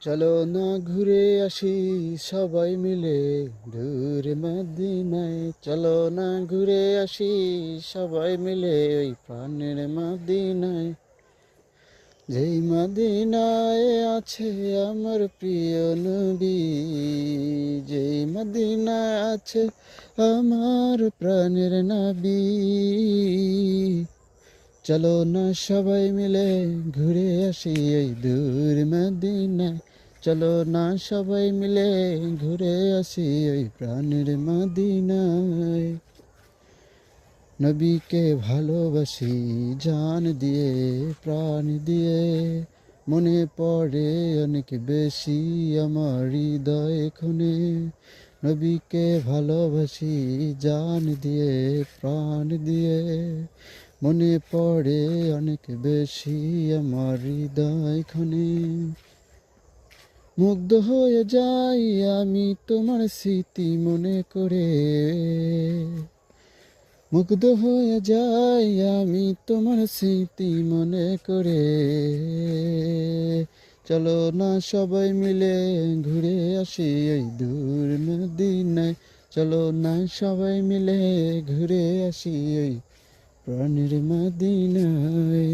চলো না ঘুরে আসি সবাই মিলে দূর মদিনায়। চলো না ঘুরে আসি সবাই মিলে ওই প্রাণের মদিনায়। যেই মদিনায় আছে আমার প্রিয় নবী, যেই মদিনায় আছে আমার প্রাণের নবী। চলো না সবাই মিলে ঘুরে আসি এই দূর মদিনায়। চলো না সবাই মিলে ঘুরে আসি ওই প্রাণের মদিনায়। নবীকে ভালোবাসি জান দিয়ে প্রাণ দিয়ে, মনে পড়ে অনেক বেশি আমার হৃদয় খুনে। নবীকে ভালোবাসি জান দিয়ে প্রাণ দিয়ে, মনে পড়ে অনেক বেশি আমার হৃদয় খুনে। মুগ্ধ হয়ে যাই আমি তোমার স্মৃতি মনে করে, মুগ্ধ হয়ে যাই আমি তোমার স্মৃতি মনে করে। চলো না সবাই মিলে ঘুরে আসি এই দূর মদিনায়। চলো না সবাই মিলে ঘুরে আসি এই প্রাণের মদিনায়।